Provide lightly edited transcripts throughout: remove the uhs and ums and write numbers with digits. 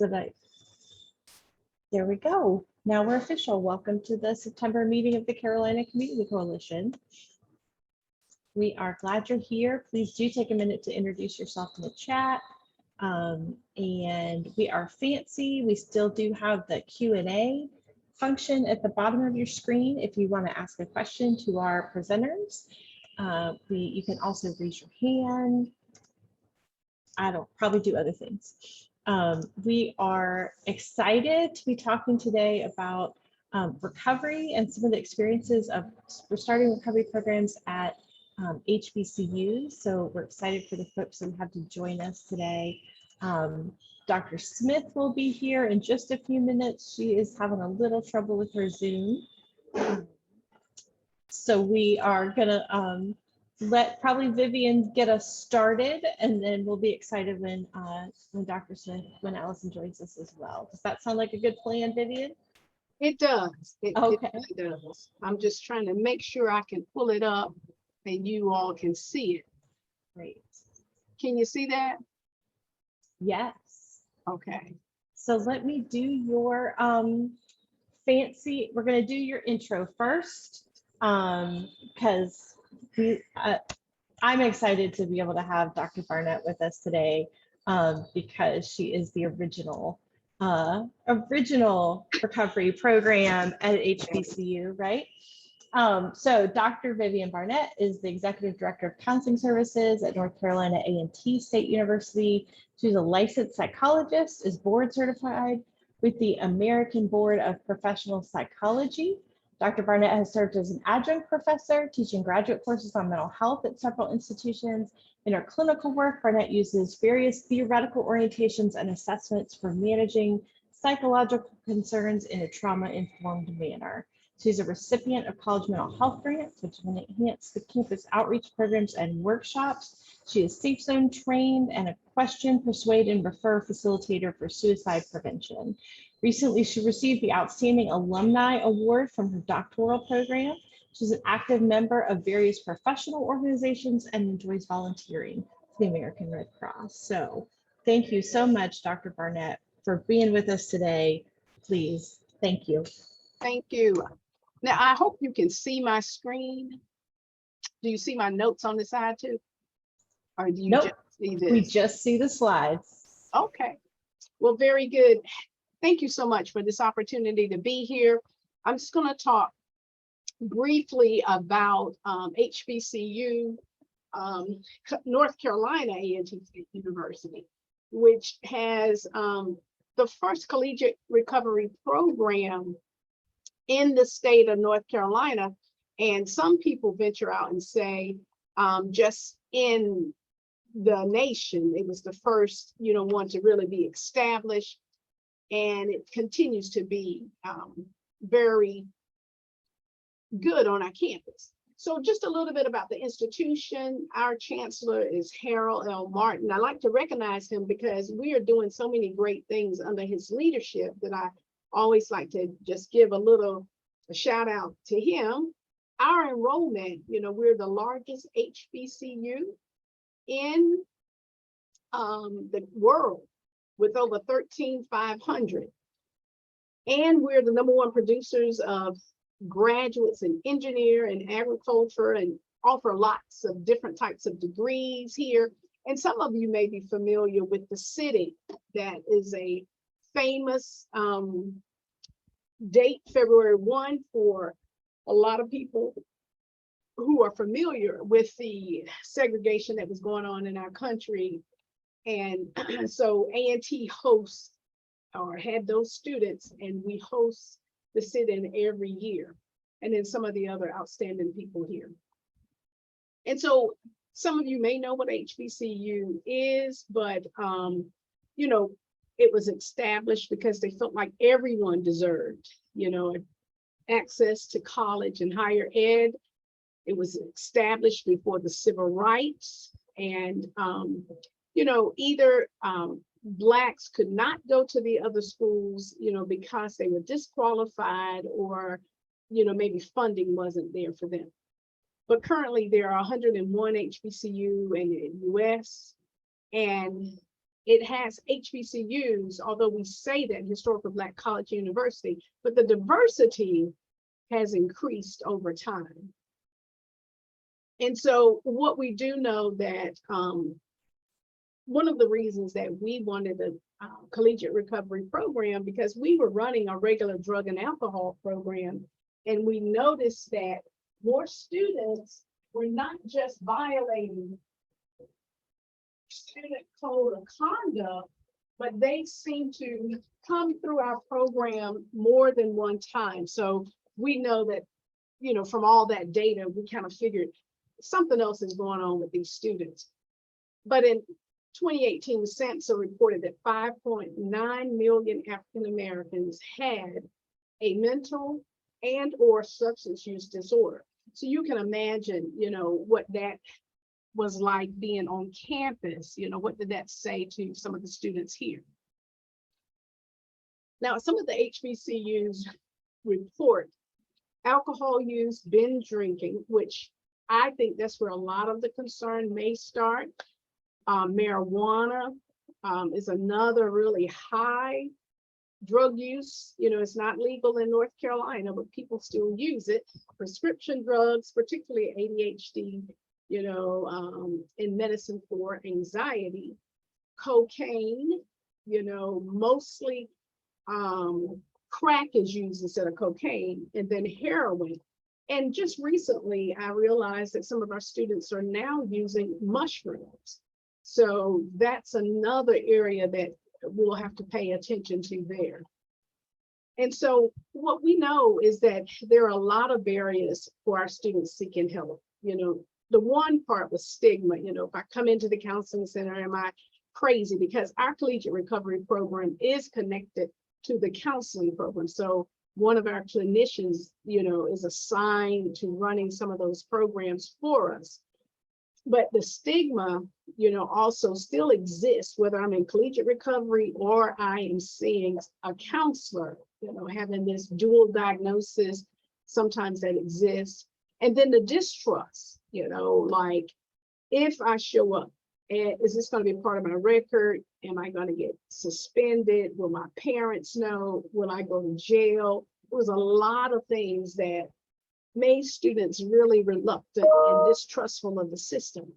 There we go. Now we're official. Welcome to the September meeting of the Carolina Community Coalition. We are glad you're here. Please do take a minute to introduce yourself in the chat. And we are fancy. We still do have the Q&A function at the bottom of your screen if you want to ask a question to our presenters. You can also raise your hand. I don't probably do other things. We are excited to be talking today about recovery and some of the experiences of we're starting recovery programs at HBCU. So we're excited for the folks that we have to join us today. Dr. Smith will be here in just a few minutes. She is having a little trouble with her Zoom. So we are gonna let probably Vivian get us started, and then we'll be excited when Dr. Smith, when Allison joins us as well. Does that sound like a good plan, Vivian? It does. It Okay. really does. I'm just trying to make sure I can pull it up and you all can see it. Great. Can you see that? Yes. Okay. So let me do your fancy. We're going to do your intro first because I'm excited to be able to have Dr. Barnette with us today because she is the original recovery program at HBCU, right? So Dr. Vivian Barnette is the Executive Director of Counseling Services at North Carolina A&T State University. She's a licensed psychologist, is board certified with the American Board of Professional Psychology. Dr. Barnette has served as an adjunct professor, teaching graduate courses on mental health at several institutions. In her clinical work, Barnette uses various theoretical orientations and assessments for managing psychological concerns in a trauma-informed manner. She's a recipient of college mental health grants, which have enhanced the campus outreach programs and workshops. She is Safe Zone trained and a question, persuade, and refer facilitator for suicide prevention. Recently, she received the Outstanding Alumni Award from her doctoral program. She's an active member of various professional organizations and enjoys volunteering for the American Red Cross. So thank you so much, Dr. Barnette, for being with us today. Please, thank you. Thank you. Now, I hope you can see my screen. Do you see my notes on the side too? Or do you Nope. just see this? We just see the slides. Okay. Well, very good. Thank you so much for this opportunity to be here. I'm just going to talk briefly about HBCU, North Carolina A&T State University, which has the first collegiate recovery program in the state of North Carolina. And some people venture out and say just in the nation, it was the first, one to really be established. And it continues to be very good on our campus. So just a little bit about the institution. Our chancellor is Harold L. Martin. I like to recognize him because we are doing so many great things under his leadership that I always like to just give a shout out to him. Our enrollment, we're the largest HBCU in the world with over 13,500. And we're the #1 producers of graduates in engineer and agriculture and offer lots of different types of degrees here. And some of you may be familiar with the city that is a famous date, February 1, for a lot of people who are familiar with the segregation that was going on in our country. And so A&T hosts or had those students, and we host the sit-in every year. And then some of the other outstanding people here. And so some of you may know what HBCU is, but it was established because they felt like everyone deserved, access to college and higher ed. It was established before the civil rights, and either Blacks could not go to the other schools, because they were disqualified, or maybe funding wasn't there for them. But currently there are 101 HBCU in the US, and it has HBCUs, although we say that Historical Black College University, but the diversity has increased over time. And so what we do know that one of the reasons that we wanted a collegiate recovery program, because we were running a regular drug and alcohol program, and we noticed that more students were not just violating student code of conduct, but they seem to come through our program more than one time. So we know that, you know, from all that data, we kind of figured something else is going on with these students. But in 2018, SAMHSA reported that 5.9 million African Americans had a mental and or substance use disorder. So you can imagine, you know, what that was like being on campus. You know, what did that say to some of the students here? Now, some of the HBCUs report alcohol use, binge drinking, which I think that's where a lot of the concern may start. Marijuana is another really high. Drug use, you know, it's not legal in North Carolina, but people still use it. Prescription drugs, particularly ADHD, you know, in medicine for anxiety. Cocaine, you know, mostly crack is used instead of cocaine, and then heroin. And just recently, I realized that some of our students are now using mushrooms. So that's another area that we'll have to pay attention to there. And so what we know is that there are a lot of barriers for our students seeking help. You know, the one part was stigma. You know, if I come into the counseling center, am I crazy? Because our collegiate recovery program is connected to the counseling program. So one of our clinicians, you know, is assigned to running some of those programs for us. But the stigma, you know, also still exists, whether I'm in collegiate recovery or I am seeing a counselor, you know, having this dual diagnosis, sometimes that exists. And then the distrust, you know, like if I show up, and is this going to be part of my record? Am I going to get suspended? Will my parents know? Will I go to jail? It was a lot of things that made students really reluctant and distrustful of the system.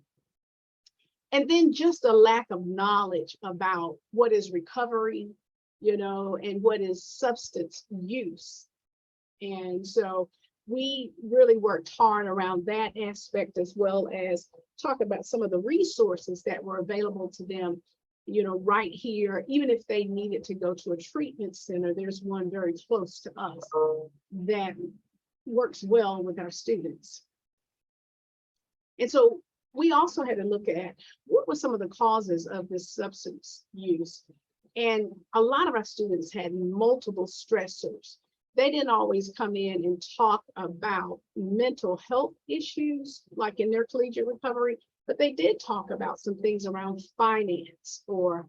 And then just a lack of knowledge about what is recovery, you know, and what is substance use. And so we really worked hard around that aspect, as well as talk about some of the resources that were available to them, you know, right here. Even if they needed to go to a treatment center, there's one very close to us that works well with our students. And so we also had to look at what were some of the causes of this substance use. And a lot of our students had multiple stressors. They didn't always come in and talk about mental health issues like in their collegiate recovery, but they did talk about some things around finance or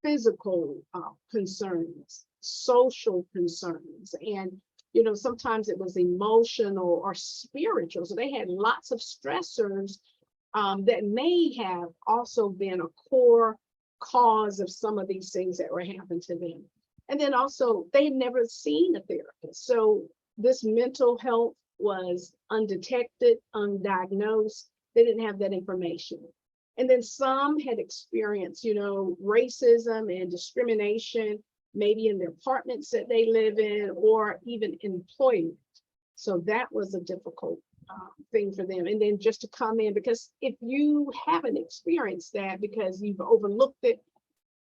physical concerns, social concerns, and you know, sometimes it was emotional or spiritual. So they had lots of stressors that may have also been a core cause of some of these things that were happening to them. And then also, they had never seen a therapist. So this mental health was undetected, undiagnosed. They didn't have that information. And then some had experienced, you know, racism and discrimination, maybe in the apartments that they live in, or even employment. So that was a difficult thing for them. And then just to come in, because if you haven't experienced that because you've overlooked it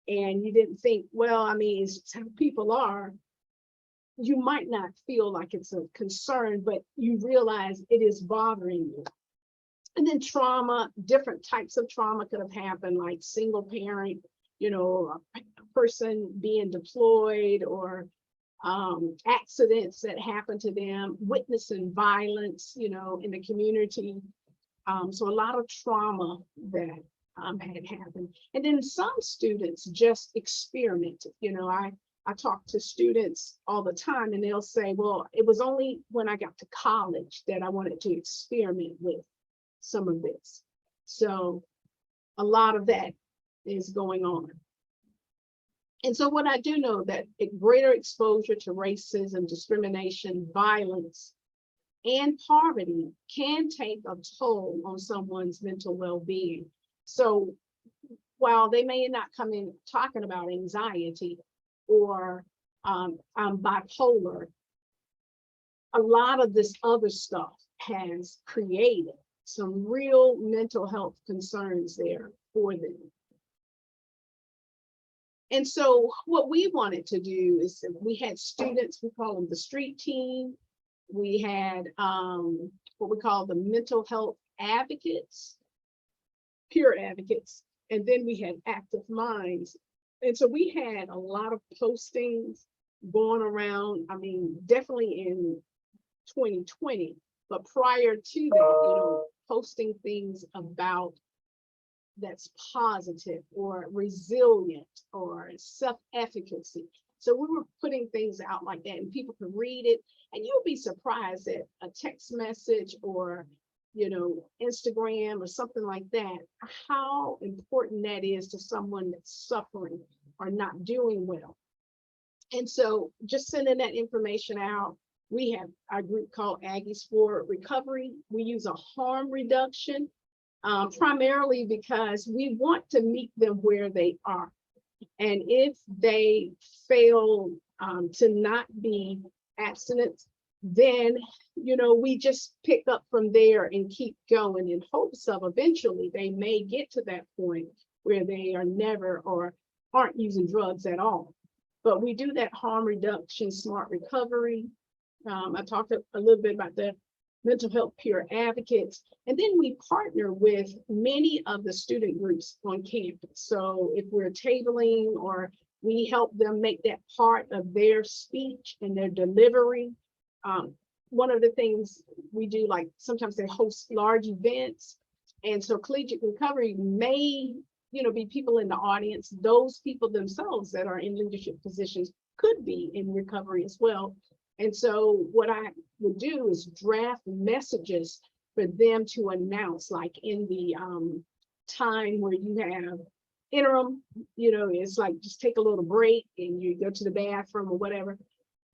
and you didn't think, well, I mean, it's how people are, you might not feel like it's a concern, but you realize it is bothering you. And then trauma, different types of trauma could have happened, like single parent, you know, a person being deployed, or accidents that happen to them, witnessing violence, you know, in the community. So a lot of trauma that had happened. And then some students just experimented. You know, I talk to students all the time and they'll say, well, it was only when I got to college that I wanted to experiment with some of this. So a lot of that is going on. And so what I do know that greater exposure to racism, discrimination, violence, and poverty can take a toll on someone's mental well-being. So while they may not come in talking about anxiety or I'm bipolar, a lot of this other stuff has created some real mental health concerns there for them. And so what we wanted to do is we had students, we call them the street team. We had what we call the mental health advocates, peer advocates, and then we had active minds. And so we had a lot of postings going around, I mean, definitely in 2020, but prior to that, posting things about that's positive or resilient or self-efficacy. So we were putting things out like that and people could read it, and you'll be surprised that a text message or Instagram or something like that, how important that is to someone that's suffering or not doing well. And so just sending that information out. We have our group called Aggies for Recovery. We use a harm reduction, primarily because we want to meet them where they are. And if they fail to not be abstinent, then, we just pick up from there and keep going in hopes of eventually they may get to that point where they are never or aren't using drugs at all. But we do that harm reduction, smart recovery. I talked a little bit about the mental health peer advocates, and then we partner with many of the student groups on campus. So if we're tabling or we help them make that part of their speech and their delivery. One of the things we do, like sometimes they host large events. And so collegiate recovery may, be people in the audience. Those people themselves that are in leadership positions could be in recovery as well. And so what I would do is draft messages for them to announce, like in the time where you have interim, it's like just take a little break and you go to the bathroom or whatever.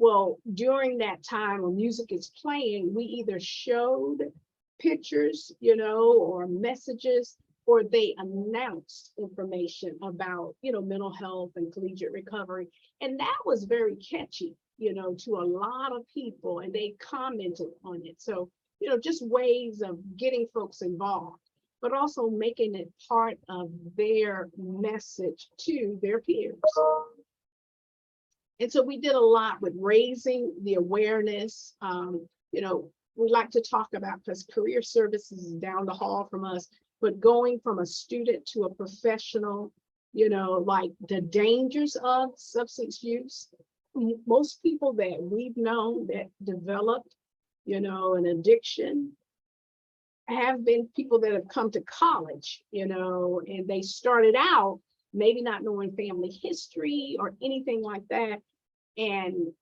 Well, during that time when music is playing, we either showed pictures, or messages, or they announced information about, mental health and collegiate recovery. And that was very catchy, to a lot of people, and they commented on it. So, just ways of getting folks involved, but also making it part of their message to their peers. And so we did a lot with raising the awareness. We like to talk about, because career services is down the hall from us, but going from a student to a professional, like the dangers of substance use. Most people that we've known that developed, an addiction have been people that have come to college, and they started out maybe not knowing family history or anything like that. And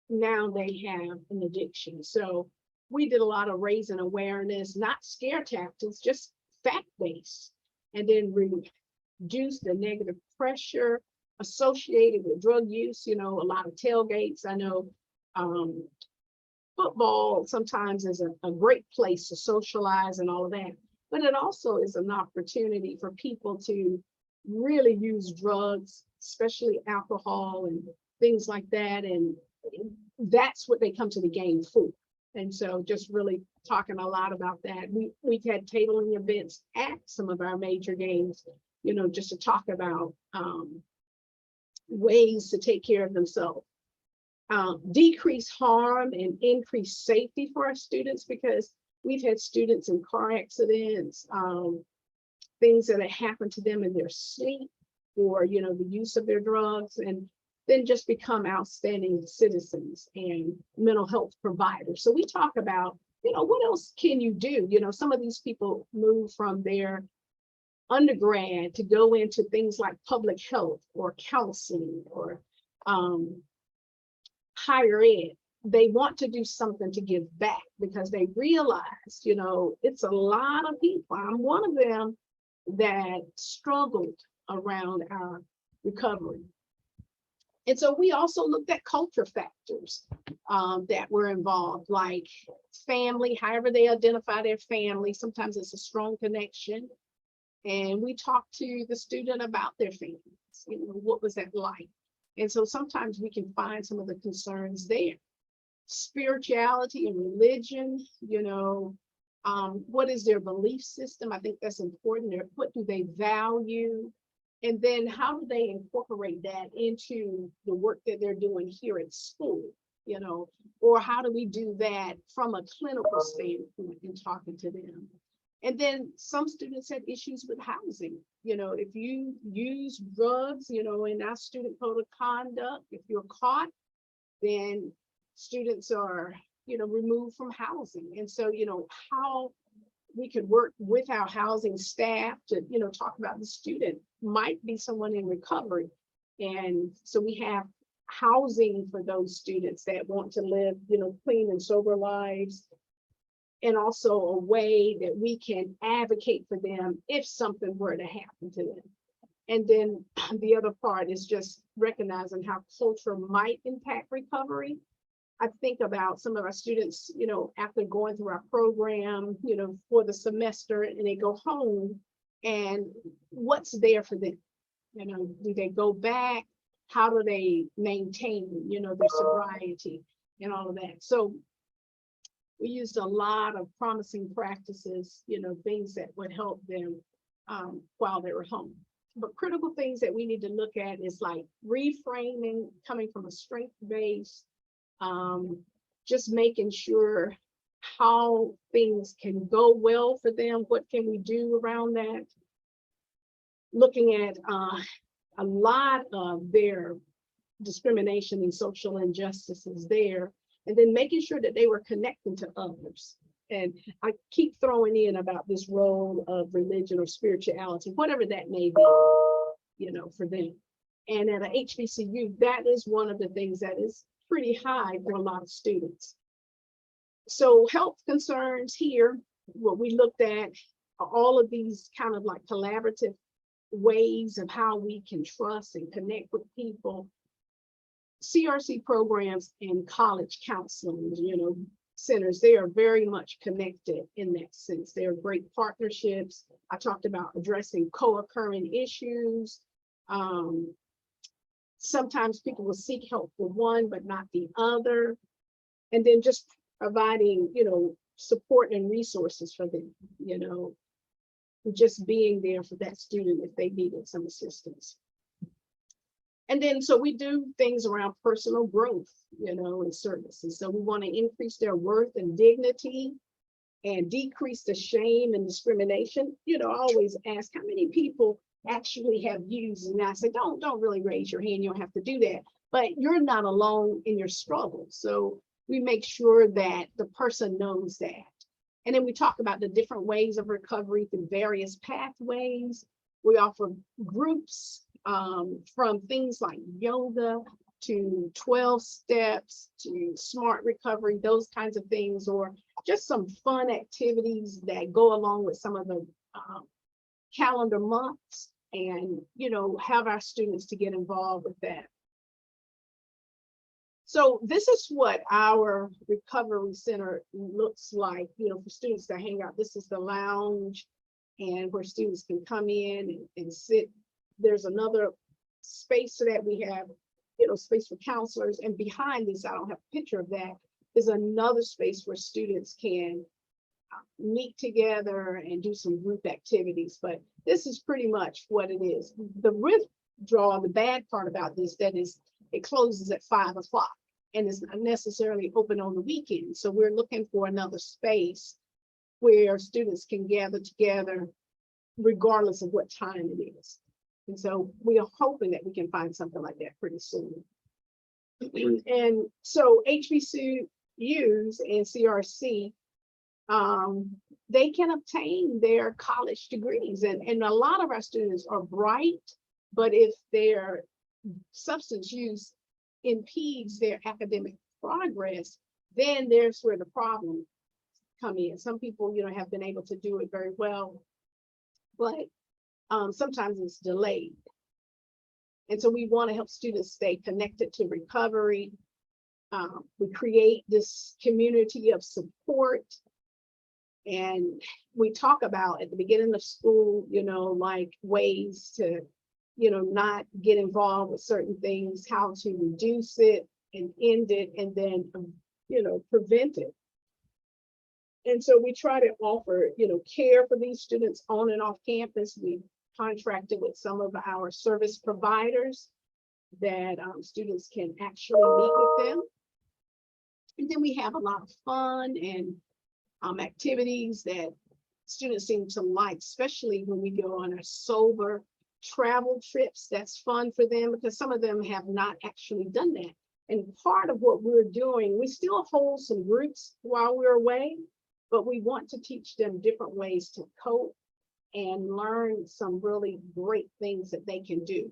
now they have an addiction. So we did a lot of raising awareness, not scare tactics, just fact-based, and then reduce the negative pressure associated with drug use. A lot of tailgates. I know football sometimes is a great place to socialize and all of that, but it also is an opportunity for people to really use drugs, especially alcohol and things like that. And that's what they come to the game for. And so just really talking a lot about that. We've had tabling events at some of our major games, just to talk about ways to take care of themselves. Decrease harm and increase safety for our students, because we've had students in car accidents, things that have happened to them in their sleep, or the use of their drugs, and then just become outstanding citizens and mental health providers. So we talk about, what else can you do? Some of these people move from their undergrad to go into things like public health or counseling or higher ed. They want to do something to give back because they realize, it's a lot of people. I'm one of them that struggled around our recovery. And so we also looked at culture factors that were involved, like family, however they identify their family. Sometimes it's a strong connection. And we talked to the student about their families, what was that like? And so sometimes we can find some of the concerns there. Spirituality and religion, what is their belief system? I think that's important. What do they value? And then how do they incorporate that into the work that they're doing here at school, or how do we do that from a clinical standpoint in talking to them? And then some students had issues with housing. If you use drugs, in our student code of conduct, if you're caught, then students are, removed from housing. And so, how we could work with our housing staff to, talk about the student might be someone in recovery. And so we have housing for those students that want to live, clean and sober lives. And also a way that we can advocate for them if something were to happen to them. And then the other part is just recognizing how culture might impact recovery. I think about some of our students, after going through our program, for the semester, and they go home, and what's there for them? Do they go back? How do they maintain, their sobriety and all of that? So we used a lot of promising practices, things that would help them while they were home. But critical things that we need to look at is like reframing, coming from a strength base, just making sure how things can go well for them. What can we do around that? Looking at a lot of their discrimination and social injustices there, and then making sure that they were connecting to others. And I keep throwing in about this role of religion or spirituality, whatever that may be, for them. And at a HBCU, that is one of the things that is pretty high for a lot of students. So health concerns here, what we looked at are all of these kind of like collaborative ways of how we can trust and connect with people. CRC programs and college counseling, centers, they are very much connected in that sense. They are great partnerships. I talked about addressing co-occurring issues. Sometimes people will seek help for one, but not the other. And then just providing, support and resources for them, just being there for that student if they needed some assistance. And then, so we do things around personal growth, and services. So we want to increase their worth and dignity and decrease the shame and discrimination. I always ask how many people actually have used, and I say, don't really raise your hand, you don't have to do that, but you're not alone in your struggle. So we make sure that the person knows that. And then we talk about the different ways of recovery through various pathways. We offer groups from things like yoga to 12 steps to smart recovery, those kinds of things, or just some fun activities that go along with some of the calendar months, and have our students to get involved with that. So this is what our recovery center looks like, for students to hang out. This is the lounge, and where students can come in and sit. There's another space so that we have, space for counselors. And behind this, I don't have a picture of that, is another space where students can meet together and do some group activities. But this is pretty much what it is. The withdrawal, the bad part about this, that is, it closes at 5 o'clock and is not necessarily open on the weekend. So we're looking for another space where students can gather together regardless of what time it is. And so we are hoping that we can find something like that pretty soon. And so HBCUs and CRC, they can obtain their college degrees. And a lot of our students are bright, but if their substance use impedes their academic progress, then there's where the problem come in. Some people, have been able to do it very well, but sometimes it's delayed. And so we want to help students stay connected to recovery. We create this community of support. And we talk about at the beginning of school, like ways to, not get involved with certain things, how to reduce it and end it, and then, prevent it. And so we try to offer, care for these students on and off campus. We contracted with some of our service providers that students can actually meet with them. And then we have a lot of fun and activities that students seem to like, especially when we go on our sober travel trips. That's fun for them because some of them have not actually done that. And part of what we're doing, we still hold some groups while we're away, but we want to teach them different ways to cope and learn some really great things that they can do.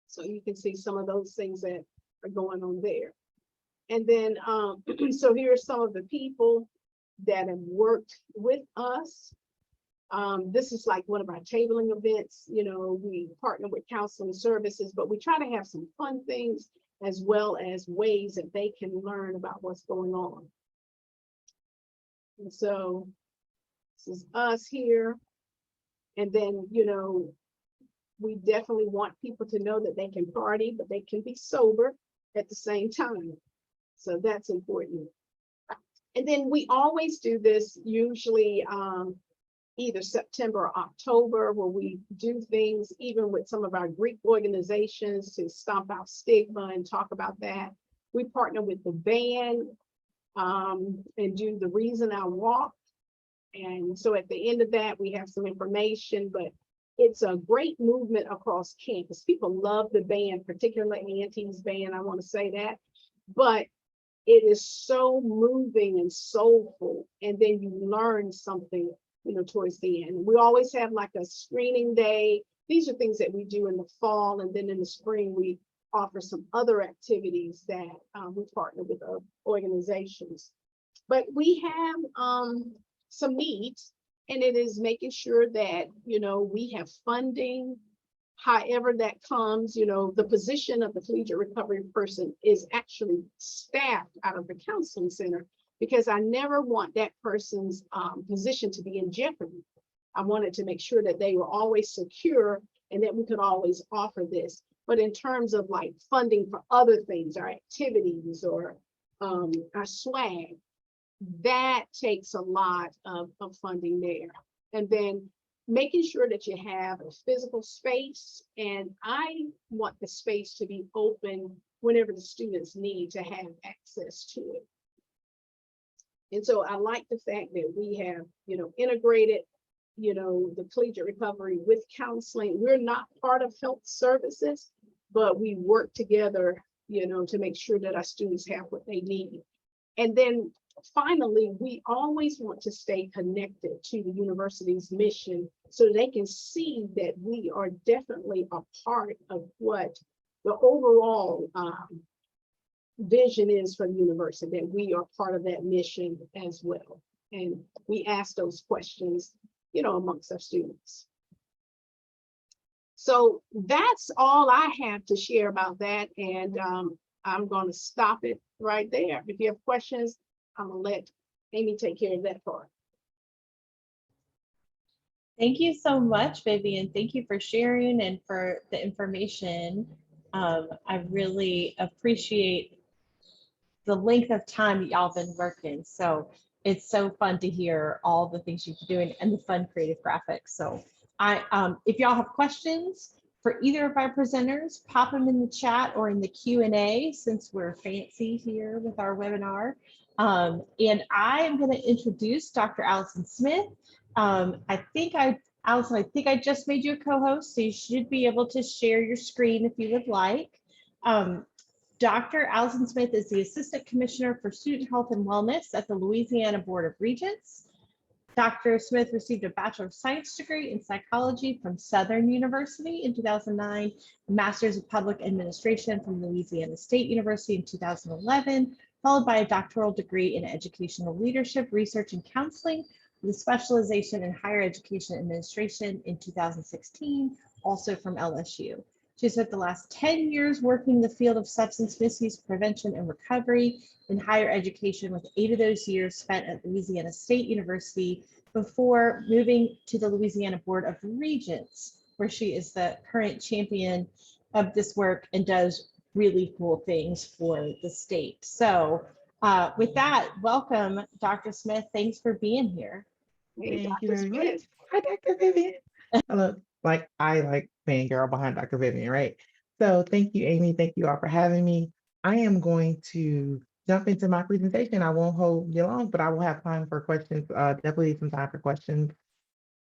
So you can see some of those things that are going on there. And then, so here are some of the people that have worked with us. This is like one of our tabling events. We partner with counseling services, but we try to have some fun things as well as ways that they can learn about what's going on. And so this is us here. And then, we definitely want people to know that they can party, but they can be sober at the same time. So that's important. And then we always do this usually either September or October, where we do things even with some of our Greek organizations to stomp out stigma and talk about that. We partner with the band and do the Reason I Walk. And so at the end of that, we have some information, but it's a great movement across campus. People love the band, particularly A&T's band, I want to say that. But it is so moving and soulful. And then you learn something, towards the end. We always have like a screening day. These are things that we do in the fall. And then in the spring, we offer some other activities that we partner with organizations. But we have some needs, and it is making sure that, we have funding. However that comes, the position of the collegiate recovery person is actually staffed out of the counseling center, because I never want that person's position to be in jeopardy. I wanted to make sure that they were always secure and that we could always offer this. But in terms of like funding for other things, our activities or our swag, that takes a lot of funding there. And then making sure that you have a physical space. And I want the space to be open whenever the students need to have access to it. And so I like the fact that we have, integrated, the collegiate recovery with counseling. We're not part of health services, but we work together, to make sure that our students have what they need. And then finally, we always want to stay connected to the university's mission so they can see that we are definitely a part of what the overall vision is for the university, that we are part of that mission as well. And we ask those questions, amongst our students. So that's all I have to share about that. And I'm going to stop it right there. If you have questions, I'm going to let Amy take care of that part. Thank you so much, Vivian. Thank you for sharing and for the information. I really appreciate the length of time that y'all been working. So it's so fun to hear all the things you've been doing and the fun creative graphics. So if y'all have questions for either of our presenters, pop them in the chat or in the Q&A, since we're fancy here with our webinar. And I am going to introduce Dr. Allison Smith. Allison, I think I just made you a co-host, so you should be able to share your screen if you would like. Dr. Allison Smith is the Assistant Commissioner for Student Health and Wellness at the Louisiana Board of Regents. Dr. Smith received a Bachelor of Science degree in Psychology from Southern University in 2009, a Master's of Public Administration from Louisiana State University in 2011, followed by a doctoral degree in Educational Leadership, Research, and Counseling with a specialization in Higher Education Administration in 2016, also from LSU. She spent the last 10 years working in the field of substance misuse prevention and recovery in higher education, with 8 of those years spent at Louisiana State University before moving to the Louisiana Board of Regents, where she is the current champion of this work and does really cool things for the state. So with that, welcome, Dr. Smith. Thanks for being here. Hey, Thank you Dr. very Smith. much. Hi, Dr. Vivian. Hello. I like being girl behind Dr. Vivian, right? So thank you, Amy. Thank you all for having me. I am going to jump into my presentation. I won't hold you long, but I will have time for questions. Definitely some time for questions.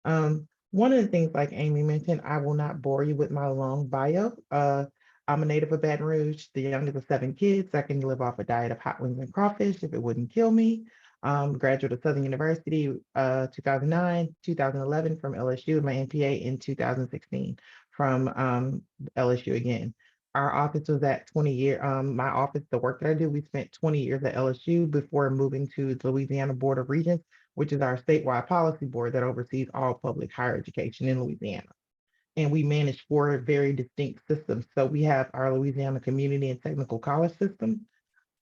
One of the things, like Amy mentioned, I will not bore you with my long bio. I'm a native of Baton Rouge, the youngest of 7 kids. I can live off a diet of hot wings and crawfish if it wouldn't kill me. Graduate of Southern University, 2009, 2011 from LSU, my MPA in 2016 from LSU again. Our office was at 20 years. My office, the work that I do, we spent 20 years at LSU before moving to the Louisiana Board of Regents, which is our statewide policy board that oversees all public higher education in Louisiana. And we manage 4 very distinct systems. So we have our Louisiana Community and Technical College system,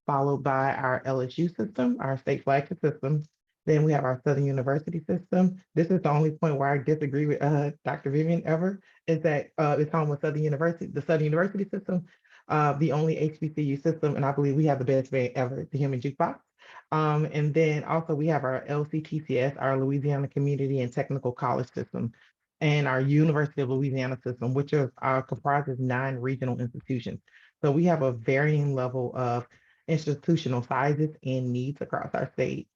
followed by our LSU system, our state flagship system. Then we have our Southern University system. This is the only point where I disagree with Dr. Vivian ever, is that it's home with Southern University, the Southern University system, the only HBCU system, and I believe we have the best band ever, the Human Jukebox. And then also we have our LCTCS, our Louisiana Community and Technical College system, and our University of Louisiana system, which is comprises 9 regional institutions. So we have a varying level of institutional sizes and needs across our state.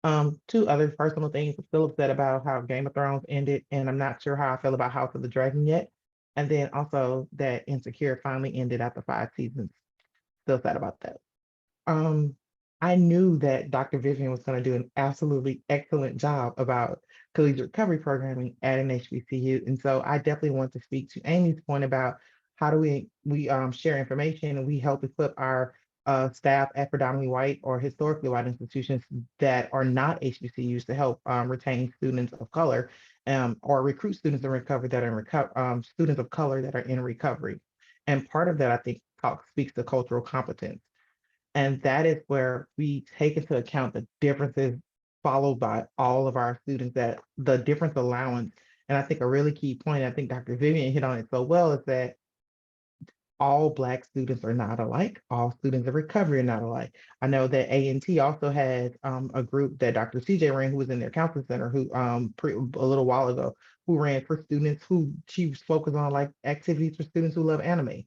2 other personal things Philip said about how Game of Thrones ended, and I'm not sure how I feel about House of the Dragon yet. And then also that Insecure finally ended after 5 seasons. Still sad about that. I knew that Dr. Vivian was going to do an absolutely excellent job about collegiate recovery programming at an HBCU. And so I definitely want to speak to Amy's point about how do we share information and we help equip our staff at predominantly white or historically white institutions that are not HBCUs to help retain students of color or recruit students in recovery that are students of color that are in recovery. And part of that, I think, speaks to cultural competence. And that is where we take into account the differences followed by all of our students, that the difference allowance. And I think a really key point, I think Dr. Vivian hit on it so well, is that all Black students are not alike. All students of recovery are not alike. I know that A&T also had a group that Dr. CJ ran, who was in their counseling center, who a little while ago, who ran for students who she focused on like activities for students who love anime.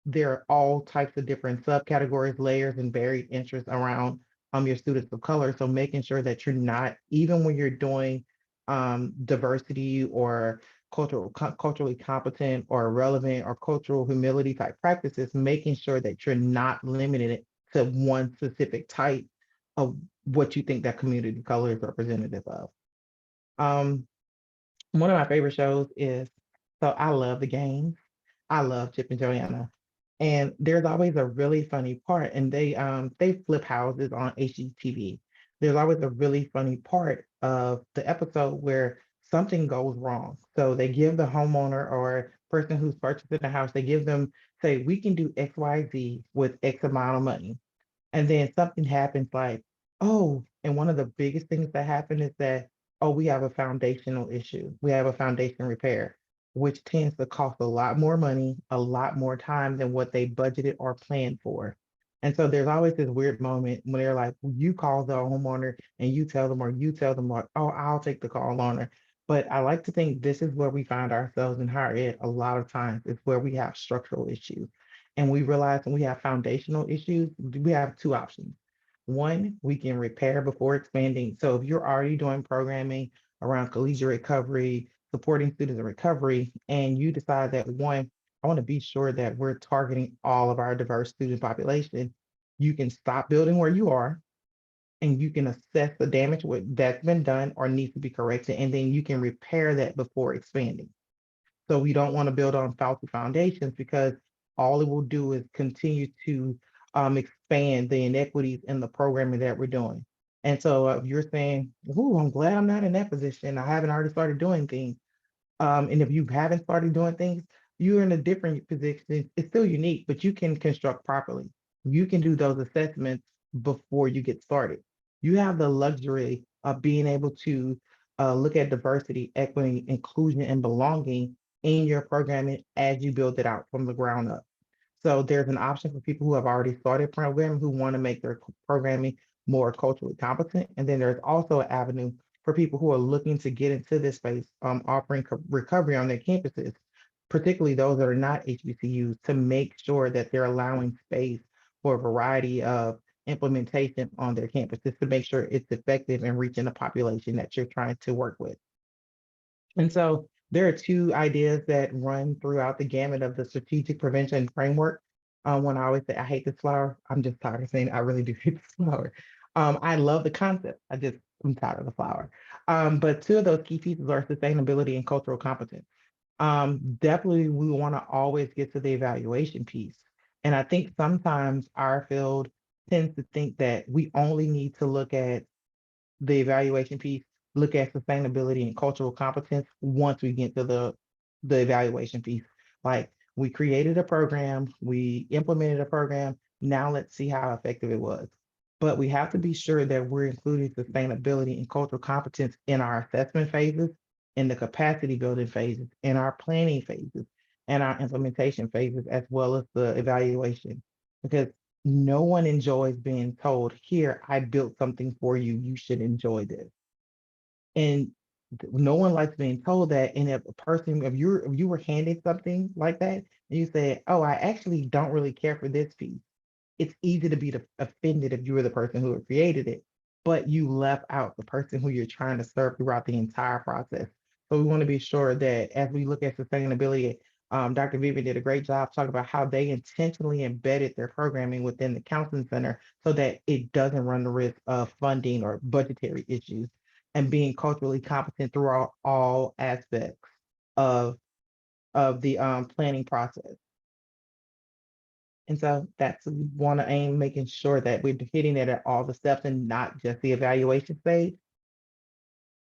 There are all types of different subcategories, layers, and varied interests around your students of color. So making sure that you're not, even when you're doing diversity or culturally competent or relevant or cultural humility type practices, making sure that you're not limiting it to one specific type of what you think that community of color is representative of. One of my favorite shows is, so I love the games. I love Chip and Joanna. And there's always a really funny part, and they flip houses on HGTV. There's always a really funny part of the episode where something goes wrong. So they give the homeowner or person who's purchasing the house, they give them, say, we can do X, Y, Z with X amount of money. And then something happens like, oh, and one of the biggest things that happen is that, oh, we have a foundational issue. We have a foundation repair, which tends to cost a lot more money, a lot more time than what they budgeted or planned for. And so there's always this weird moment when they're like, you call the homeowner and you tell them, or you tell them like, oh, I'll take the call on her. But I like to think this is where we find ourselves in higher ed a lot of times. It's where we have structural issues. And we realize when we have foundational issues, we have 2 options. One, we can repair before expanding. So if you're already doing programming around collegiate recovery, supporting students in recovery, and you decide that, one, I want to be sure that we're targeting all of our diverse student population, you can stop building where you are, and you can assess the damage that's been done or needs to be corrected, and then you can repair that before expanding. So we don't want to build on faulty foundations, because all it will do is continue to expand the inequities in the programming that we're doing. And so if you're saying, ooh, I'm glad I'm not in that position, I haven't already started doing things. And if you haven't started doing things, you're in a different position. It's still unique, but you can construct properly. You can do those assessments before you get started. You have the luxury of being able to look at diversity, equity, inclusion, and belonging in your programming as you build it out from the ground up. So there's an option for people who have already started programming who want to make their programming more culturally competent. And then there's also an avenue for people who are looking to get into this space, offering recovery on their campuses, particularly those that are not HBCUs, to make sure that they're allowing space for a variety of implementation on their campuses to make sure it's effective and reaching the population that you're trying to work with. And so there are two ideas that run throughout the gamut of the strategic prevention framework. When I always say I hate this flower, I'm just tired of saying I really do hate this flower. I love the concept. I'm tired of the flower. But two of those key pieces are sustainability and cultural competence. Definitely we want to always get to the evaluation piece. And I think sometimes our field tends to think that we only need to look at the evaluation piece, look at sustainability and cultural competence once we get to the evaluation piece. Like we created a program, we implemented a program, now let's see how effective it was. But we have to be sure that we're including sustainability and cultural competence in our assessment phases, in the capacity building phases, in our planning phases, and our implementation phases, as well as the evaluation. Because no one enjoys being told, here, I built something for you, you should enjoy this. And no one likes being told that. And if a person, if you were handed something like that, and you say, oh, I actually don't really care for this piece, it's easy to be offended if you were the person who had created it, but you left out the person who you're trying to serve throughout the entire process. So we want to be sure that as we look at sustainability, Dr. Vivian did a great job talking about how they intentionally embedded their programming within the counseling center so that it doesn't run the risk of funding or budgetary issues, and being culturally competent throughout all aspects of the planning process. And so that's we want to aim making sure that we're hitting it at all the steps and not just the evaluation stage.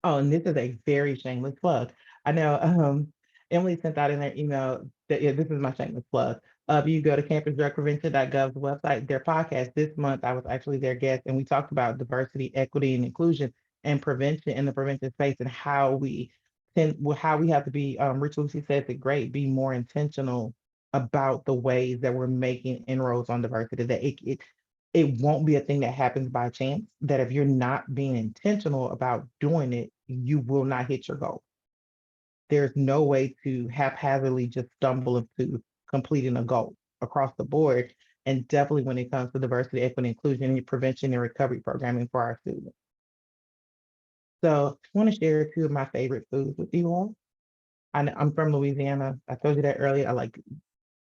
Oh, and this is a very shameless plug. I know Emily sent out in their email that, yeah, this is my shameless plug. If you go to campusdrugprevention.gov's website, their podcast this month, I was actually their guest, and we talked about diversity, equity, and inclusion and prevention in the prevention space, and how we have to be, Rich Lucy says it great, be more intentional about the ways that we're making inroads on diversity, that it won't be a thing that happens by chance, that if you're not being intentional about doing it, you will not hit your goal. There's no way to haphazardly just stumble into completing a goal across the board. And definitely when it comes to diversity, equity, inclusion, and prevention and recovery programming for our students. So I want to share two of my favorite foods with you all. I'm from Louisiana. I told you that earlier. I like,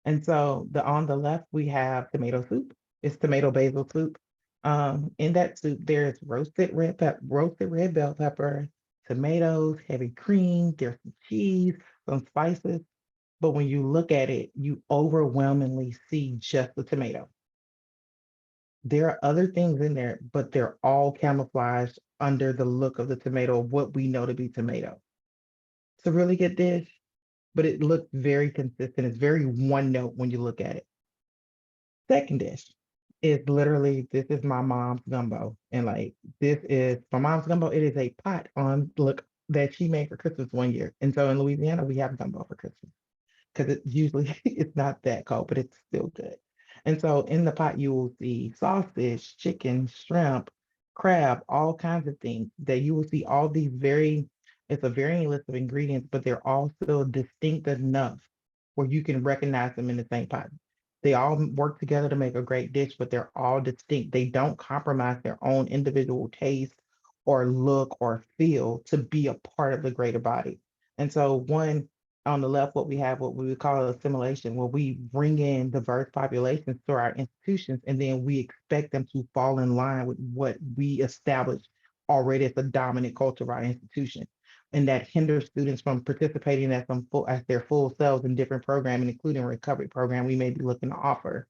and so on the left, we have tomato soup. It's tomato basil soup. In that soup, there's roasted red bell pepper, tomatoes, heavy cream, there's some cheese, some spices. But when you look at it, you overwhelmingly see just the tomato. There are other things in there, but they're all camouflaged under the look of the tomato, what we know to be tomato. It's a really good dish, but it looks very consistent. It's very one note when you look at it. Second dish is literally, this is my mom's gumbo. And like, this is my mom's gumbo. It is a pot on, look, that she made for Christmas one year. And so in Louisiana, we have gumbo for Christmas because it usually it's not that cold, but it's still good. And so in the pot, you will see sausage, chicken, shrimp, crab, all kinds of things that you will see all these it's a varying list of ingredients, but they're all still distinct enough where you can recognize them in the same pot. They all work together to make a great dish, but they're all distinct. They don't compromise their own individual taste or look or feel to be a part of the greater body. And so one on the left, what we have, what we would call assimilation, where we bring in diverse populations to our institutions, and then we expect them to fall in line with what we established already as the dominant culture of our institution. And that hinders students from participating as their full selves in different programming, including recovery program we may be looking to offer.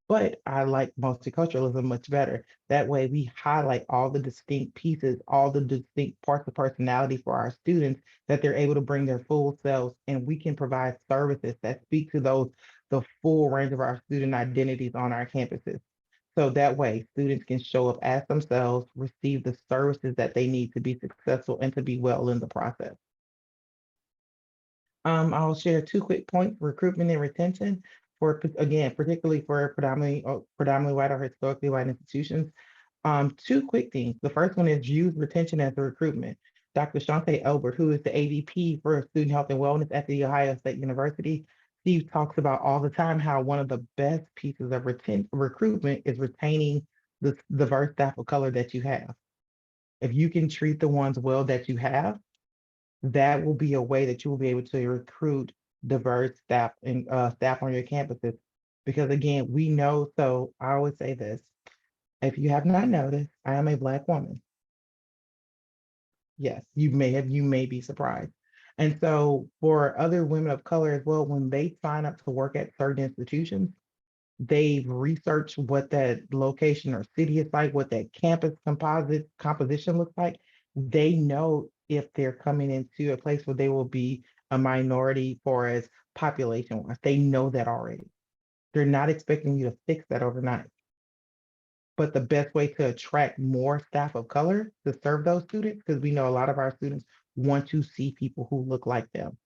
but I like multiculturalism much better. That way we highlight all the distinct pieces, all the distinct parts of personality for our students, that they're able to bring their full selves, and we can provide services that speak to the full range of our student identities on our campuses. So that way students can show up as themselves, receive the services that they need to be successful and to be well in the process. I'll share 2 quick points: recruitment and retention for, again, particularly for predominantly white or historically white institutions. 2 quick things. The first one is use retention as a recruitment. Dr. Shante Elbert, who is the AVP for Student Health and Wellness at The Ohio State University, Steve talks about all the time how one of the best pieces of recruitment is retaining the diverse staff of color that you have. If you can treat the ones well that you have, that will be a way that you will be able to recruit diverse staff and staff on your campuses. Because again, we know, so I always say this, if you have not noticed, I am a Black woman. Yes, you may be surprised. And so for other women of color as well, when they sign up to work at certain institutions, they've researched what that location or city is like, what that campus composition looks like. They know if they're coming into a place where they will be a minority for as population wise. They know that already. They're not expecting you to fix that overnight. But the best way to attract more staff of color to serve those students, because we know a lot of our students want to see people who look like them.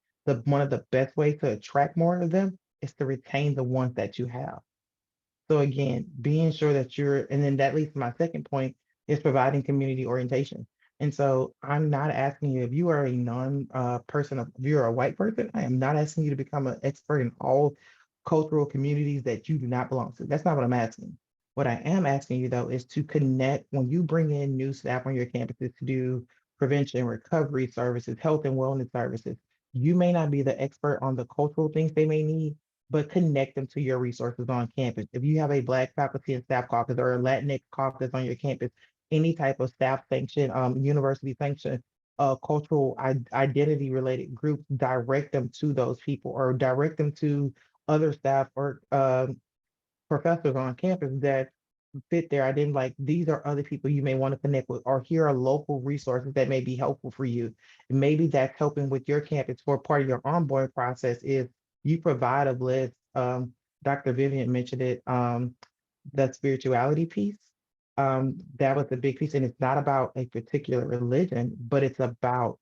One of the best ways to attract more of them is to retain the ones that you have. So again, being sure that and then that leads to my second point, is providing community orientation. And so I'm not asking you, if you are a if you're a white person, I am not asking you to become an expert in all cultural communities that you do not belong to. That's not what I'm asking. What I am asking you though is to connect when you bring in new staff on your campuses to do prevention, recovery services, health and wellness services. You may not be the expert on the cultural things they may need, but connect them to your resources on campus. If you have a Black faculty and staff caucus or a Latinx caucus on your campus, any type of staff sanction, university sanction, cultural identity related groups, direct them to those people or direct them to other staff or professors on campus that fit their identity. Like, these are other people you may want to connect with, or here are local resources that may be helpful for you. And maybe that's helping with your campus. For part of your onboarding process is you provide a list. Dr. Vivian mentioned it, the spirituality piece. That was a big piece, and it's not about a particular religion, but it's about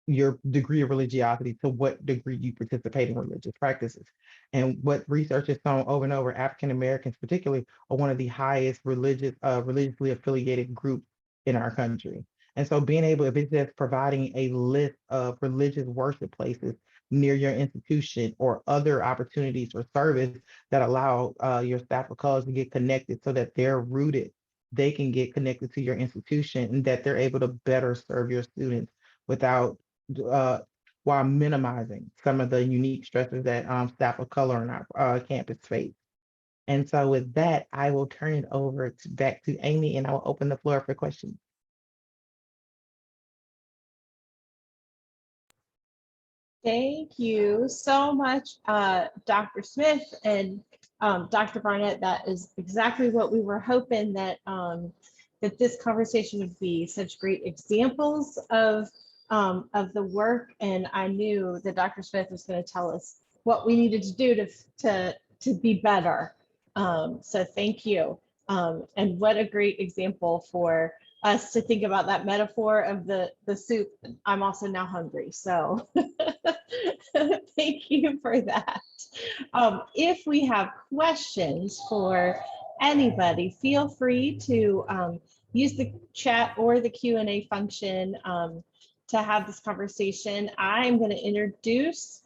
your degree of religiosity, to what degree you participate in religious practices. And what research has shown over and over, African Americans particularly are one of the highest religiously affiliated groups in our country. And so being able, if it's just providing a list of religious worship places near your institution or other opportunities for service that allow your staff of color to get connected so that they're rooted, they can get connected to your institution and that they're able to better serve your students without while minimizing some of the unique stresses that staff of color in our campus face. And so with that, I will turn it over back to Amy, and I will open the floor for questions. Thank you so much, Dr. Smith and Dr. Barnette. That is exactly what we were hoping, that that this conversation would be such great examples of the work. And I knew that Dr. Smith was going to tell us what we needed to do to be better. So thank you. And what a great example for us to think about that metaphor of the soup. I'm also now hungry, so thank you for that. If we have questions for anybody, feel free to use the chat or the Q&A function to have this conversation. I'm going to introduce,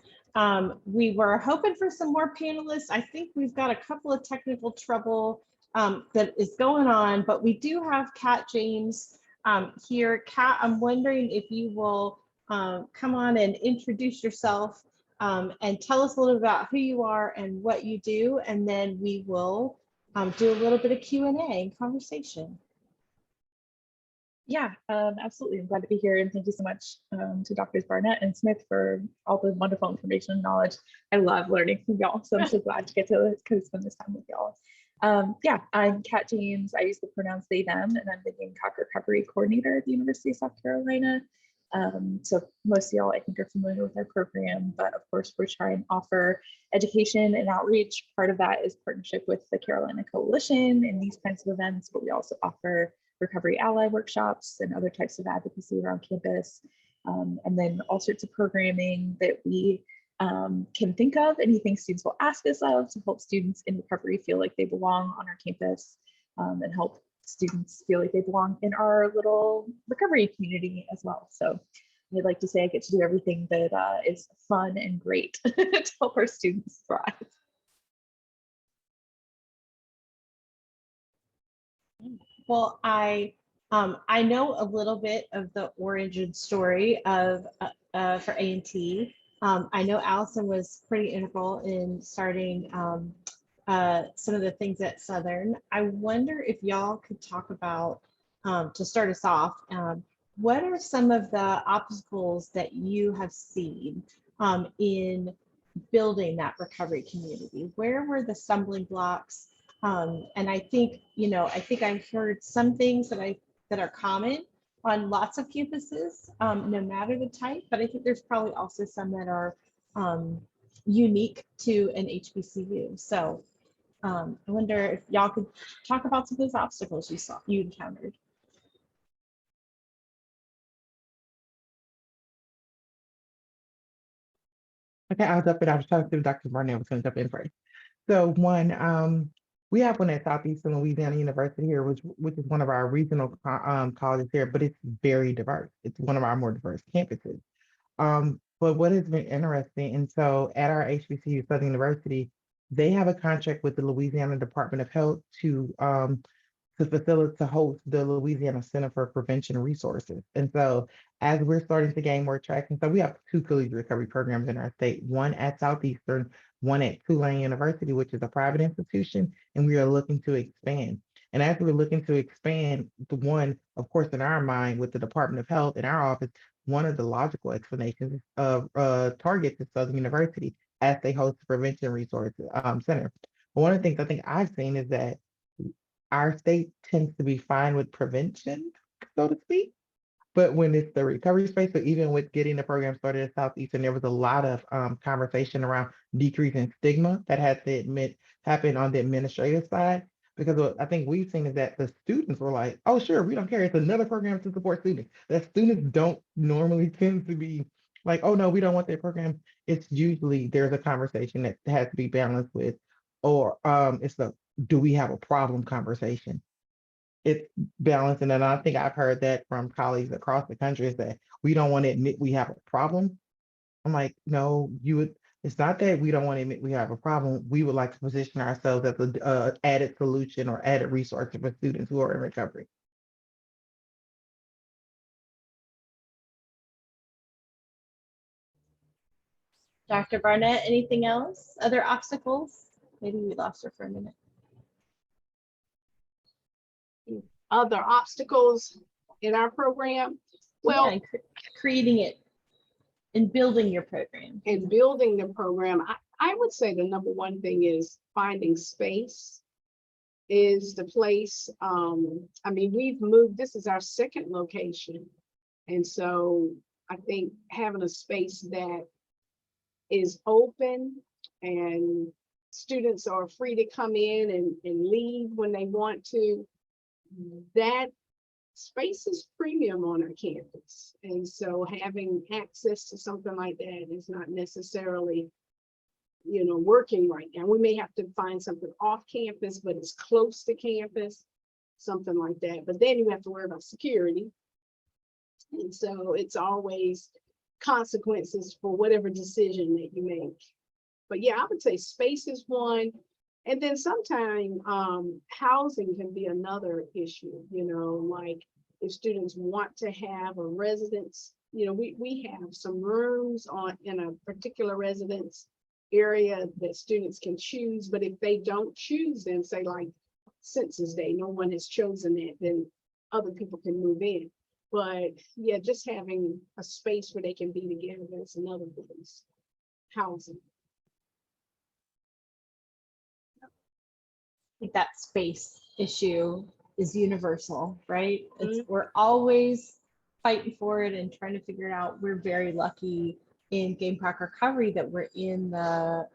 we were hoping for some more panelists. I think we've got a couple of technical trouble that is going on, but we do have Kat James here. Kat, I'm wondering if you will come on and introduce yourself and tell us a little about who you are and what you do, and then we will do a little bit of Q&A and conversation. Yeah, absolutely. I'm glad to be here, and thank you so much to Drs. Barnette and Smith for all the wonderful information and knowledge. I love learning from y'all, so I'm so glad to get to spend this time with y'all. Yeah, I'm Kat James. I use the pronouns they, them, and I'm the Gamecock Recovery Coordinator at the University of South Carolina. So most of y'all, I think, are familiar with our program, but of course, we're trying to offer education and outreach. Part of that is partnership with the Carolina Coalition and these kinds of events, but we also offer recovery ally workshops and other types of advocacy around campus. And then all sorts of programming that we can think of, anything students will ask us of to help students in recovery feel like they belong on our campus, and help students feel like they belong in our little recovery community as well. So I'd like to say I get to do everything that is fun and great to help our students thrive. Well, I know a little bit of the origin story of for A&T. I know Allison was pretty integral in starting some of the things at Southern. I wonder if y'all could talk about, to start us off, what are some of the obstacles that you have seen in building that recovery community? Where were the stumbling blocks? And I think, I think I heard some things that are common on lots of campuses, no matter the type, but I think there's probably also some that are unique to an HBCU. So I wonder if y'all could talk about some of those obstacles you encountered. Okay, I'll jump in. I was talking to Dr. Barnette, was going to jump in first. So one, we have one at Southeastern Louisiana University here, which is one of our regional colleges here, but it's very diverse. It's one of our more diverse campuses. But what has been interesting, and so at our HBCU Southern University, they have a contract with the Louisiana Department of Health to facilitate to host the Louisiana Center for Prevention Resources. And so as we're starting to gain more traction, so we have 2 collegiate recovery programs in our state, one at Southeastern, one at Tulane University, which is a private institution, and we are looking to expand. And as we're looking to expand, the one, of course, in our mind with the Department of Health in our office, one of the logical explanations of targets is Southern University as they host the Prevention Resources Center. But one of the things I think I've seen is that our state tends to be fine with prevention, so to speak. But when it's the recovery space, so even with getting the program started at Southeastern, there was a lot of conversation around decreasing stigma that had to happen on the administrative side. Because what I think we've seen is that the students were like, oh, sure, we don't care. It's another program to support students. That students don't normally tend to be like, oh, no, we don't want that program. It's usually there's a conversation that has to be balanced with, or it's the do we have a problem conversation. It's balancing, and I think I've heard that from colleagues across the country is that we don't want to admit we have a problem. I'm like, no, it's not that we don't want to admit we have a problem. We would like to position ourselves as an added solution or added resource for students who are in recovery. Dr. Barnette, anything else? Other obstacles? Maybe we lost her for a minute. Other obstacles in our program? Well, yeah, creating it and building your program. And building the program, I would say the number one thing is finding space is the place. I mean, we've moved, this is our second location. And so I think having a space that is open and students are free to come in and leave when they want to, that space is premium on our campus. And so having access to something like that is not necessarily, working right now. We may have to find something off campus, but it's close to campus, something like that. But then you have to worry about security. And so it's always consequences for whatever decision that you make. But yeah, I would say space is one. And then sometimes housing can be another issue, like if students want to have a residence, we have some rooms in a particular residence area that students can choose, but if they don't choose them, say like Census Day, no one has chosen it, then other people can move in. But yeah, just having a space where they can be together is another place. Housing. think that space issue is universal, right? Mhm. We're always fighting for it and trying to figure it out. We're very lucky in Gamecock Recovery that we're in the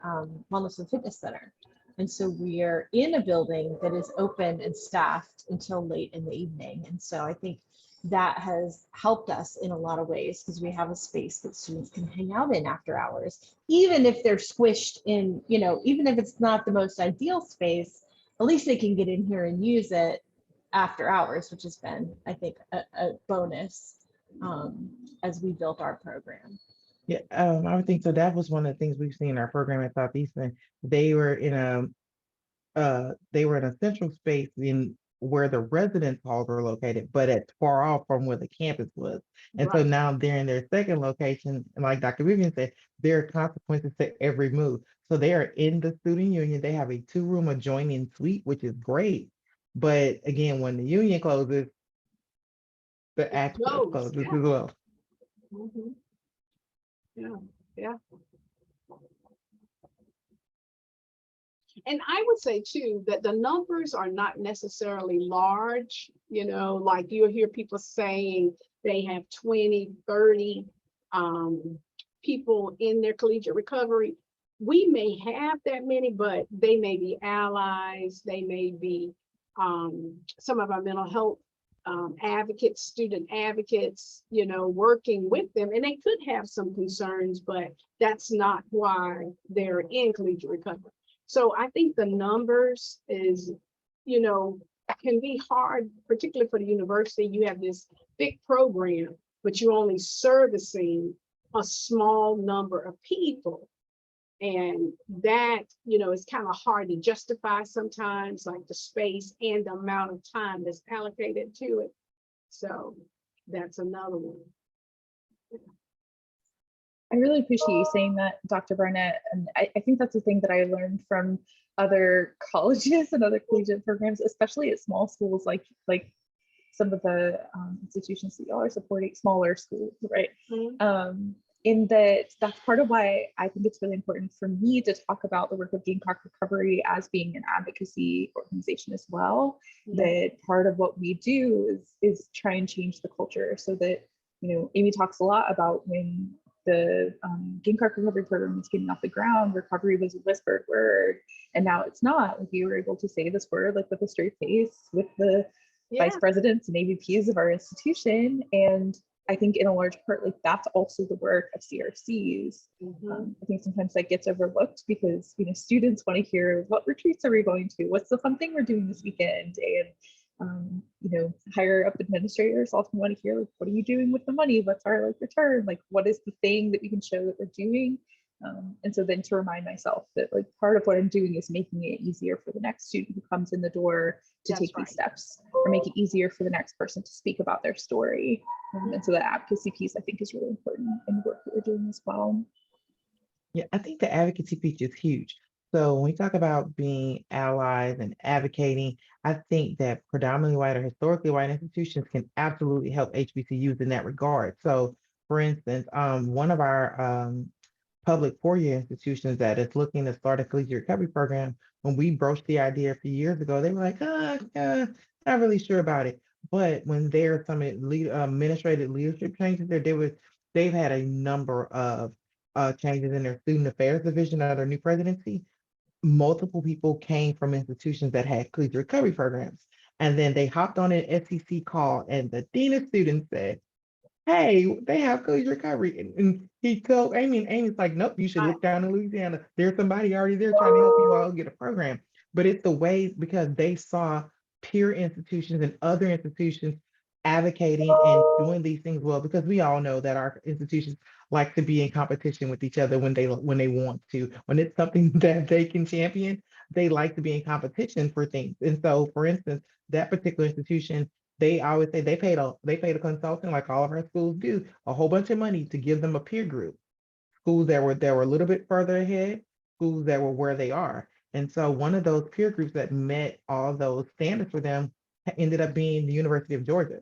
Wellness and Fitness Center. And so we are in a building that is open and staffed until late in the evening. And so I think that has helped us in a lot of ways because we have a space that students can hang out in after hours, even if they're squished in, you know, even if it's not the most ideal space, at least they can get in here and use it after hours, which has been, I think, a bonus as we built our program. Yeah, I would think so. That was one of the things we've seen in our program at Southeastern. They were in a central space in where the residence halls were located, but it's far off from where the campus was. And so Right. now they're in their second location, and like Dr. Vivian said, there are consequences to every move. So they are in the student union. They have a 2-room adjoining suite, which is great. But again, when the union closes, the access Close, closes yeah. as well. Mhm. Yeah, yeah. And I would say too, that the numbers are not necessarily large, you know, like you'll hear people saying they have 20, 30 people in their collegiate recovery. We may have that many, but they may be allies, they may be some of our mental health advocates, student advocates, you know, working with them, and they could have some concerns, but that's not why they're in collegiate recovery. So I think the numbers is, you know, can be hard, particularly for the university. You have this big program, but you're only servicing a small number of people. And that, you know, is kind of hard to justify sometimes, like the space and the amount of time that's allocated to it. So that's another one. I really appreciate you saying that, Dr. Barnett. And I think that's the thing that I learned from other colleges and other collegiate programs, especially at small schools like some of the institutions that y'all are supporting, smaller schools, right? Mhm. In that's part of why I think it's really important for me to talk about the work of Gamecock Recovery as being an advocacy organization as well. Yeah. That part of what we do is try and change the culture so that, you know, Amy talks a lot about when the Gamecock Recovery program was getting off the ground, recovery was a whispered word, and now it's not. Like, you were able to say this word like with a straight face with the vice presidents and AVPs of our institution. And I think in a large part, like, that's also the work of CRCs. I think sometimes that gets overlooked because, you know, students want to hear, what retreats are we going to? What's the fun thing we're doing this weekend? And, you know, higher up administrators often want to hear, like, what are you doing with the money? What's our like return? Like, what is the thing that we can show that we're doing? And so then to remind myself that, like, part of what I'm doing is making it easier for the next student who comes in the door to take these steps, or make it easier for the next person to speak about their story. And so the advocacy piece, I think, is really important in the work that we're doing as well. Yeah, I think the advocacy piece is huge. So when we talk about being allies and advocating, I think that predominantly white or historically white institutions can absolutely help HBCUs in that regard. So for instance, one of our public four-year institutions that is looking to start a collegiate recovery program, when we broached the idea a few years ago, they were like, not really sure about it. But when there are some administrative leadership changes there, they've had a number of changes in their student affairs division under new presidency. Multiple people came from institutions that had collegiate recovery programs. And then they hopped on an SEC call, and the dean of students said, hey, they have collegiate recovery. And he told Amy, and Amy's like, nope, you should look down in Louisiana. There's somebody already there trying to help you all get a program. But it's the way, because they saw peer institutions and other institutions advocating and doing these things well, because we all know that our institutions like to be in competition with each other when they want to. When it's something that they can champion, they like to be in competition for things. And so, for instance, that particular institution, they always say they paid a consultant, like all of our schools do, a whole bunch of money to give them a peer group. Schools that were a little bit further ahead, schools that were where they are. And so one of those peer groups that met all those standards for them ended up being the University of Georgia.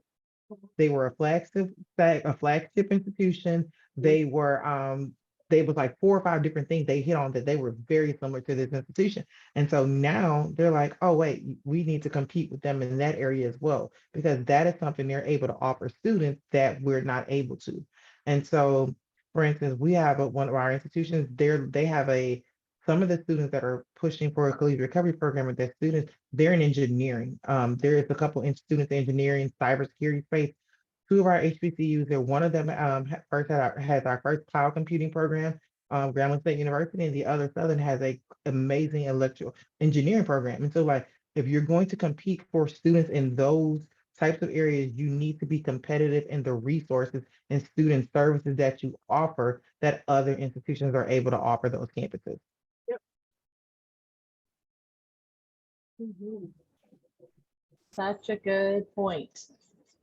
They were a flagship institution. They were they was like 4 or 5 different things they hit on that they were very similar to this institution. And so now they're like, oh, wait, we need to compete with them in that area as well, because that is something they're able to offer students that we're not able to. And so, for instance, we have one of our institutions there, they have some of the students that are pushing for a collegiate recovery program with their students, they're in engineering. There is a couple in students in engineering, cybersecurity space. 2 of our HBCUs there. One of them has our first cloud computing program, Grambling State University, and the other Southern has a amazing electrical engineering program. And so, like, if you're going to compete for students in those types of areas, you need to be competitive in the resources and student services that you offer that other institutions are able to offer those campuses. Yep. Mhm. Such a good point.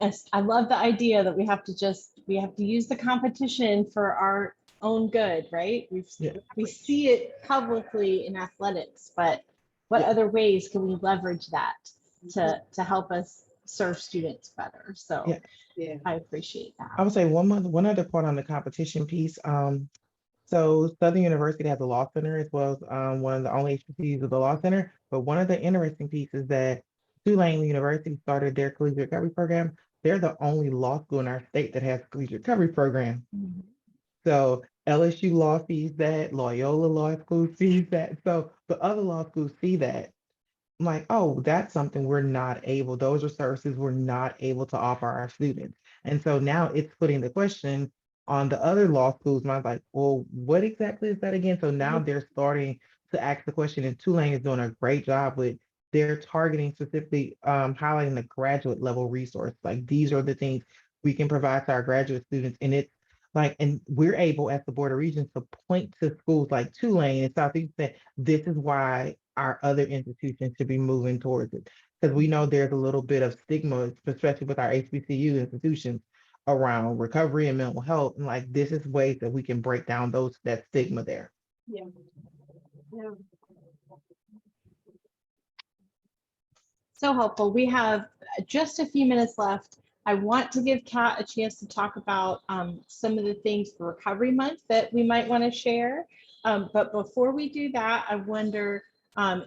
Yes, I love the idea that we have to use the competition for our own good, right? We see it publicly in athletics, but what other ways can we leverage that to help us serve students better? So Yeah. I appreciate I that. would say one other part on the competition piece. So Southern University has a law center as well as one of the only HBCUs with the law center. But one of the interesting pieces that Tulane University started their collegiate recovery program. They're the only law school in our state that has a collegiate recovery program. Mhm. So LSU Law sees that, Loyola Law School sees that. So the other law schools see that. I'm like, oh, that's something we're not able, those are services we're not able to offer our students. And so now it's putting the question on the other law schools. And I was like, well, what exactly is that again? So now they're starting to ask the question, and Tulane is doing a great job with they're targeting specifically highlighting the graduate level resource. Like these are the things we can provide to our graduate students. And it's like, and we're able as the Board of Regents to point to schools like Tulane and Southeast that this is why our other institutions should be moving towards it. Because we know there's a little bit of stigma, especially with our HBCU institutions around recovery and mental health. And like, this is ways that we can break down that stigma there. Yeah. Yeah. So helpful. We have just a few minutes left. I want to give Kat a chance to talk about some of the things for Recovery Month that we might want to share. But before we do that, I wonder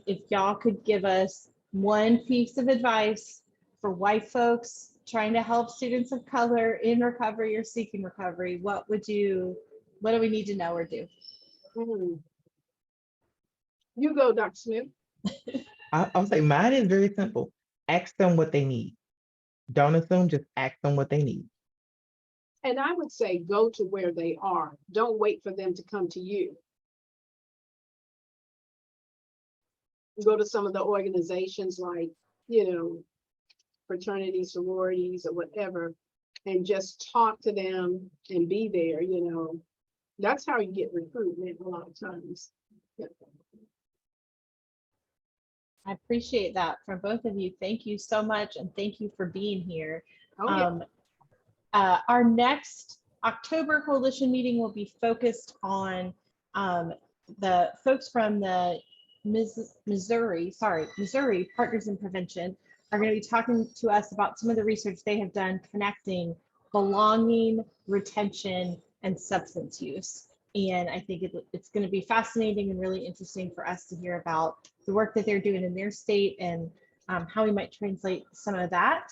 if y'all could give us one piece of advice for white folks trying to help students of color in recovery or seeking recovery. What do we need to know or do? Mhm. You go, Dr. Smith. I'll say mine is very simple. Ask them what they need. Don't assume, just ask them what they need. And I would say go to where they are. Don't wait for them to come to you. Go to some of the organizations like, fraternities, sororities, or whatever, and just talk to them and be there, That's how you get recruitment a lot of times. Yeah. I appreciate that from both of you. Thank you so much, and thank you for being here. Oh, yeah. Our next October coalition meeting will be focused on the folks from the Missouri Partners in Prevention are going to be talking to us about some of the research they have done connecting belonging, retention, and substance use. And I think it's going to be fascinating and really interesting for us to hear about the work that they're doing in their state and how we might translate some of that.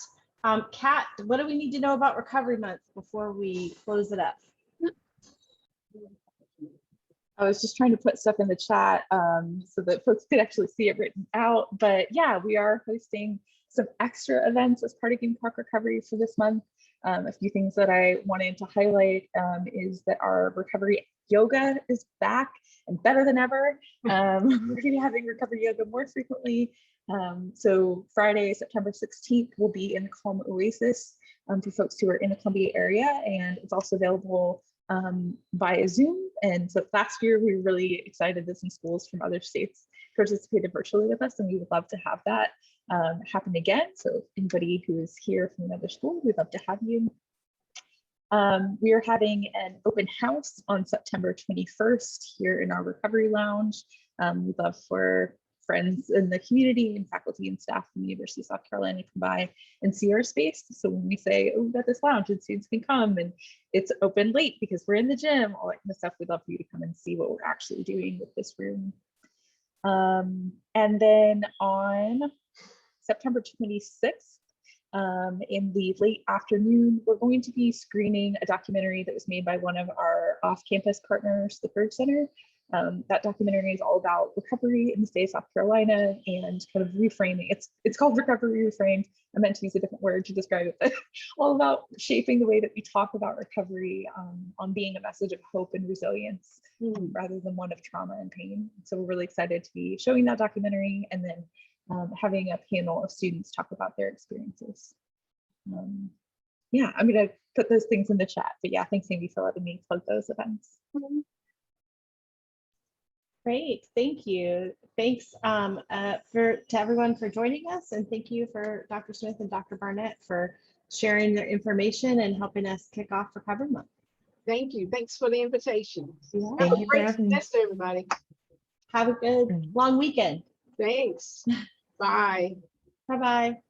Kat, what do we need to know about Recovery Month before we close it up? I was just trying to put stuff in the chat so that folks could actually see it written out. But yeah, we are hosting some extra events as part of Gamecock Recovery for this month. A few things that I wanted to highlight is that our recovery yoga is back and better than ever. We're going to be having recovery yoga more frequently. So Friday, September 16th, will be in the Calm Oasis for folks who are in the Columbia area, and it's also available via Zoom. And so last year, we were really excited that some schools from other states participated virtually with us, and we would love to have that happen again. So anybody who is here from another school, we'd love to have you. We are having an open house on September 21st here in our recovery lounge. We'd love for friends in the community and faculty and staff from the University of South Carolina come by and see our space. So when we say, oh, we've got this lounge and students can come and it's open late because we're in the gym, all that kind of stuff, we'd love for you to come and see what we're actually doing with this room. And then on September 26th, in the late afternoon, we're going to be screening a documentary that was made by one of our off-campus partners, the Berg Center. That documentary is all about recovery in the state of South Carolina and kind of reframing. It's called Recovery Reframed. I meant to use a different word to describe it, but all about shaping the way that we talk about recovery on being a message of hope and resilience rather than one of trauma and pain. So we're really excited to be showing that documentary and then having a panel of students talk about their experiences. Yeah, I'm going to put those things in the chat, but yeah, thanks Amy for letting me plug those events. Great, thank you. Thanks to everyone for joining us, and thank you for Dr. Smith and Dr. Barnette for sharing their information and helping us kick off Recovery Month. Thank you. Thanks for the invitation. Yeah. Have Thank a you for great having me. semester, everybody. Have a good long weekend. Thanks. Bye. Bye-bye.